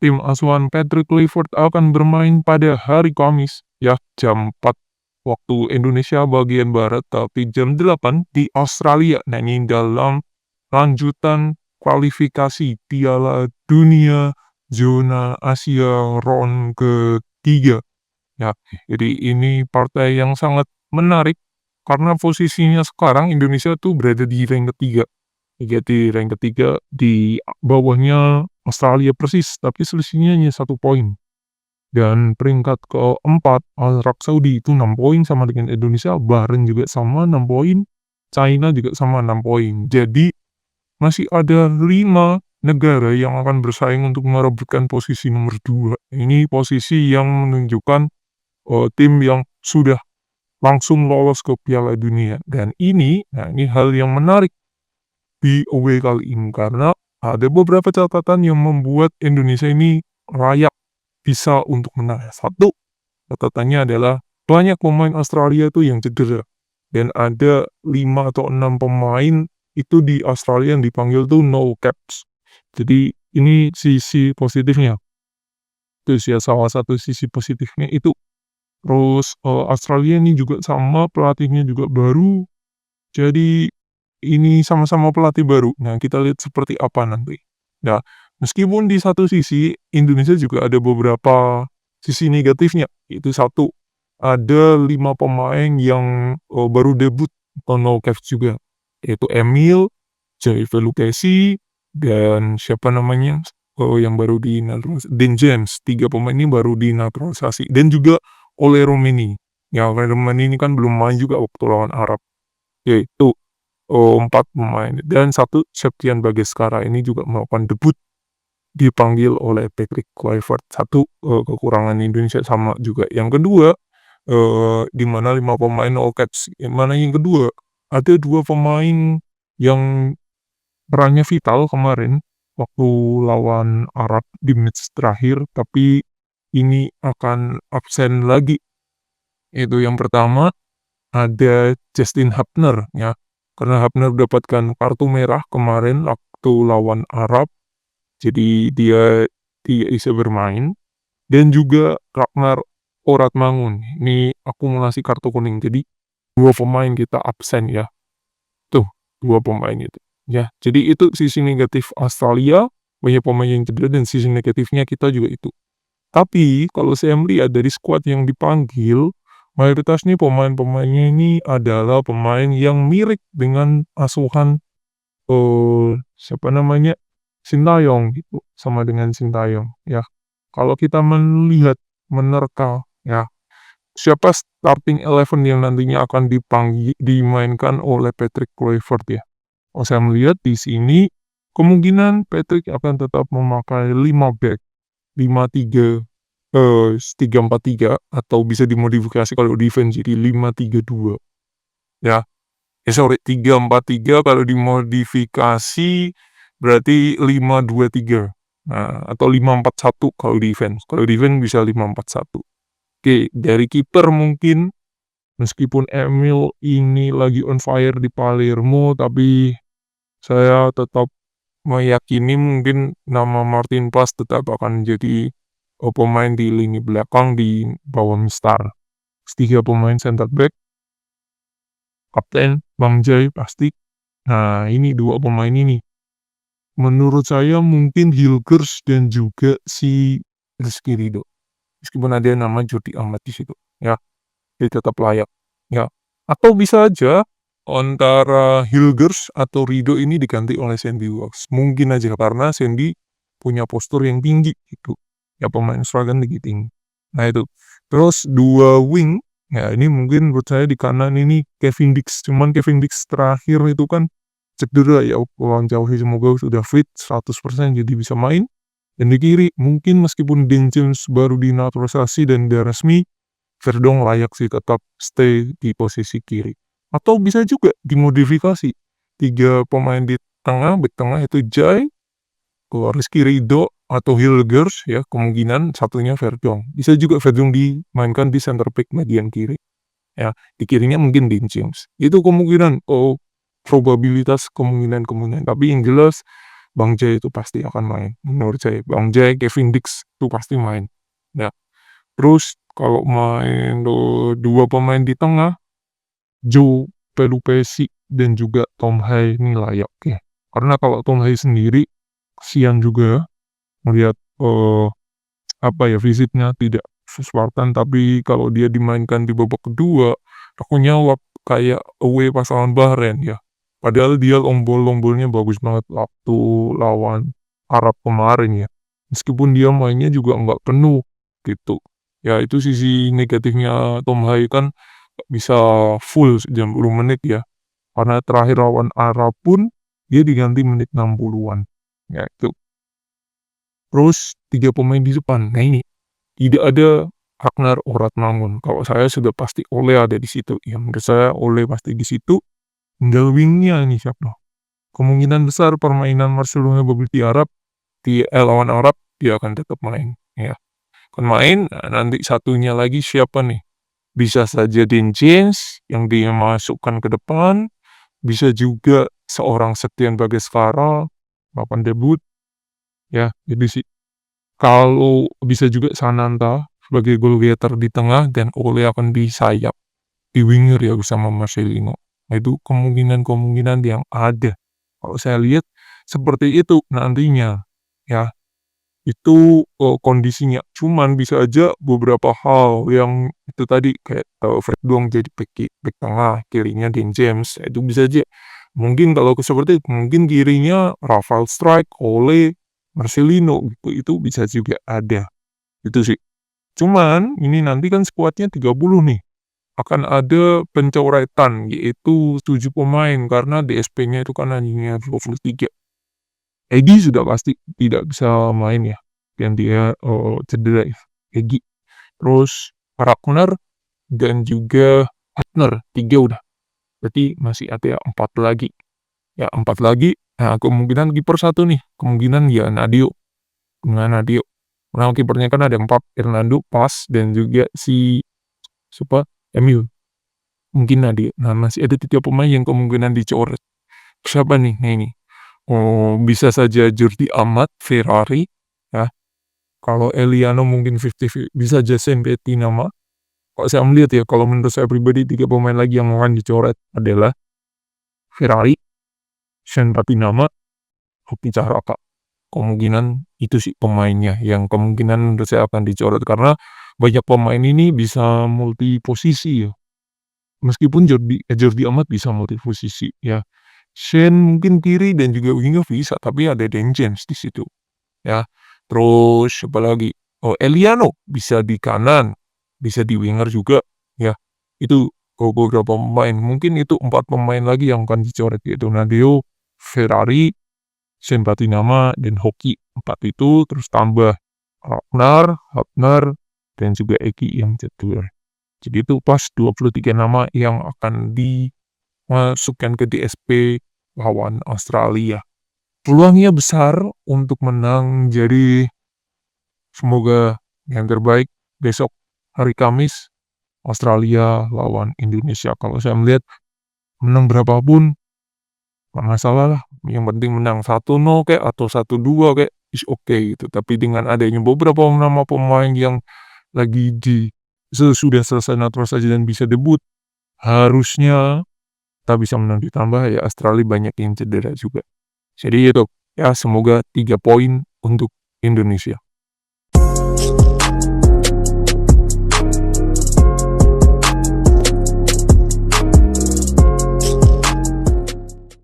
tim asuhan Patrick Kluivert akan bermain pada hari Kamis, ya, jam 4 waktu Indonesia bagian Barat, tapi jam 8 di Australia. Nah, ini dalam lanjutan kualifikasi Piala Dunia zona Asia round ketiga. Ya, jadi ini partai yang sangat menarik karena posisinya sekarang Indonesia tuh berada di rank ketiga. Di rank ketiga di bawahnya Australia persis, tapi selisihnya hanya 1 poin. Dan peringkat keempat Arab Saudi itu 6 poin sama dengan Indonesia, Bahrain juga sama 6 poin, China juga sama 6 poin. Jadi masih ada 5 negara yang akan bersaing untuk merebutkan posisi nomor 2. Ini posisi yang menunjukkan tim yang sudah langsung lolos ke Piala Dunia. Dan ini hal yang menarik di away kali ini karena ada beberapa catatan yang membuat Indonesia ini layak bisa untuk menang. Satu, catatannya adalah banyak pemain Australia tuh yang cedera. Dan ada 5 atau 6 pemain itu di Australia yang dipanggil tuh no caps. Jadi ini sisi positifnya. Terus ya salah satu sisi positifnya itu. Terus Australia ini juga sama pelatihnya juga baru. Jadi ini sama-sama pelatih baru. Nah, kita lihat seperti apa nanti. Nah, meskipun di satu sisi Indonesia juga ada beberapa sisi negatifnya. Itu satu, ada 5 pemain yang baru debut atau no caps juga. Yaitu Emil, Jaive Lukesi, dan siapa namanya yang baru dinaturalisasi, Dan James. 3 pemain ini baru dinaturalisasi. Dan juga Ole Romeni. Ya, Ole Romeni ini kan belum main juga waktu lawan Arab. Yaitu 4 pemain. Dan 1, Septian Bagaskara ini juga melakukan debut dipanggil oleh Patrick Kluivert. 1, kekurangan Indonesia sama juga. Yang kedua, di mana 5 pemain all caps. Yang mana yang kedua, ada 2 pemain yang perannya vital kemarin waktu lawan Arab di match terakhir, tapi ini akan absen lagi. Itu yang pertama, ada Justin Hubner, ya. Karena Hubner mendapatkan kartu merah kemarin waktu lawan Arab, jadi dia tidak bisa bermain. Dan juga Ragnar Oratmangun, ini akumulasi kartu kuning, jadi 2 pemain kita absen ya. Tuh, 2 pemain itu. Ya, jadi itu sisi negatif Australia, banyak pemain yang cedera dan sisi negatifnya kita juga itu. Tapi kalau saya melihat dari skuad yang dipanggil, mayoritas nih pemain-pemainnya ini adalah pemain yang mirip dengan asuhan siapa namanya, Sintayong gitu, sama dengan Sintayong ya. Kalau kita melihat, menerka ya, siapa starting 11 yang nantinya akan dimainkan oleh Patrick Kluivert ya. Kalau saya melihat di sini, kemungkinan Patrick akan tetap memakai 5 back, 5-3, 3-4-3 atau bisa dimodifikasi kalau defense jadi 5-3-2 ya. Sorry, 3-4-3 kalau dimodifikasi berarti 5-2-3. Nah, atau 5-4-1 kalau defense. Kalau defense bisa 5-4-1. Oke, dari kiper mungkin meskipun Emil ini lagi on fire di Palermo, tapi saya tetap meyakini mungkin nama Martin Plas tetap akan jadi pemain di lini belakang di bawah Mistar. 3 pemain center back, kapten Bang Jai pasti. Nah, ini 2 pemain ini. Menurut saya mungkin Hilgers dan juga si Rizky Ridho. Meskipun ada nama Jordi Amat di situ, ya, dia tetap layak, ya. Atau bisa aja antara Hilgers atau Ridho ini diganti oleh Sandy Walsh. Mungkin aja karena Sandy punya postur yang tinggi gitu. Ya pemain Australia tinggi tinggi. Nah itu. Terus 2 wing, ya ini mungkin menurut saya di kanan ini Kevin Dix. Cuman Kevin Dix terakhir itu kan cedera ya, lawan Chelsea, semoga sudah fit 100% jadi bisa main. Dan di kiri mungkin meskipun Dan James baru dinaturalisasi dan udah resmi, Verdong layak sih tetap stay di posisi kiri. Atau bisa juga dimodifikasi 3 pemain di tengah, back tengah itu Jai, Rizky Ridho atau Hilgers ya, kemungkinan satunya Verdong. Bisa juga Verdong dimainkan di center back bagian kiri. Ya, di kirinya mungkin Dan James. Itu kemungkinan, probabilitas kemungkinan. Tapi yang jelas Bang Jai itu pasti akan main. Menurut saya, Bang Jai, Kevin Dix itu pasti main. Ya, terus kalau main 2 pemain di tengah, Joe Pelupesi dan juga Tom Hai ini layak ya. Karena kalau Tom Hai sendiri, kasihan juga melihat fisiknya tidak se-Spartan, tapi kalau dia dimainkan di babak kedua, takutnya kayak away pas lawan Bahrain ya. Padahal dia lombol-lombolnya bagus banget waktu lawan Arab kemarin ya. Meskipun dia mainnya juga nggak penuh gitu. Ya itu sisi negatifnya Tom Hai kan nggak bisa full 90 menit ya. Karena terakhir lawan Arab pun dia diganti menit 60-an. Ya itu. Terus 3 pemain di depan. Nah ini tidak ada Ragnar Oratmangun. Kalau saya sudah pasti Ole ada di situ. Ya menurut saya Ole pasti di situ. Tinggal wingnya ini siapa? Kemungkinan besar permainan Marcelo di Arab lawan Arab dia akan tetap main. Ya, akan main. Nah, nanti satunya lagi siapa nih? Bisa saja Dean James yang dia masukkan ke depan. Bisa juga seorang Septian Bagaskara papan debut. Ya, jadi sih. Kalau bisa juga Sananta sebagai goal getter di tengah dan Ole akan di sayap, di winger ya bersama Marcelino. Nah itu kemungkinan-kemungkinan yang ada. Kalau saya lihat seperti itu nantinya ya. Itu kondisinya. Cuman bisa aja beberapa hal yang itu tadi kayak Fred Dong jadi back tengah, kirinya Dean James. Itu bisa aja. Mungkin kalau seperti itu, mungkin kirinya Rafael Strike, Ole, Marcelino gitu. Itu bisa juga ada. Itu sih. Cuman ini nanti kan skuadnya 30 nih. Akan ada pencoretan yaitu 7 pemain karena DSP-nya itu kan hanya 23. Egy sudah pasti tidak bisa main ya, yang dia cedera ya, Egy. Terus Ragnar dan juga Hafner, 3 udah. Berarti masih ada 4 lagi. Ya 4 lagi, nah kemungkinan kiper 1 nih, kemungkinan ya Nadio. Dengan Nadio. Nah kipernya kan ada 4, Hernando, Pas, dan juga si siapa? Emil. Mungkin Nadio. Nah masih ada 3 pemain yang kemungkinan dicoret. Siapa nih? Nah ini. Oh, bisa saja Jordi Amat, Ferrari, ya. Kalau Eliano mungkin 50-50, bisa Jason nama. Kalau saya melihat ya, kalau menurut saya pribadi 3 pemain lagi yang akan dicoret adalah Ferrari, Sen nama, Hoki Cahraka. Kemungkinan itu sih pemainnya yang kemungkinan menurut saya akan dicoret karena banyak pemain ini bisa multi posisi ya. Meskipun Jordi Amat bisa multi posisi ya. Sen mungkin kiri dan juga winger bisa, tapi ada Dan James di situ. Ya, terus siapa lagi? Oh, Eliano bisa di kanan, bisa di winger juga, ya. Itu beberapa pemain. Mungkin itu 4 pemain lagi yang akan dicoret yaitu Nadeo, Ferrari, Sen nama dan Hoki. 4 itu terus tambah Ragnar, Hafner, dan juga Eki yang cedera. Jadi itu pas 23 nama yang akan dimasukkan ke DSP lawan Australia. Peluangnya besar untuk menang, jadi semoga yang terbaik besok hari Kamis Australia lawan Indonesia. Kalau saya melihat menang berapapun nggak masalah lah, yang penting menang 1-0 kayak atau 1-2 kayak is okay gitu. Tapi dengan adanya beberapa nama pemain yang lagi sudah selesai naturalisasi dan bisa debut, harusnya kita bisa menang, ditambah ya Australia banyak yang cedera juga. Jadi itu, ya semoga 3 poin untuk Indonesia.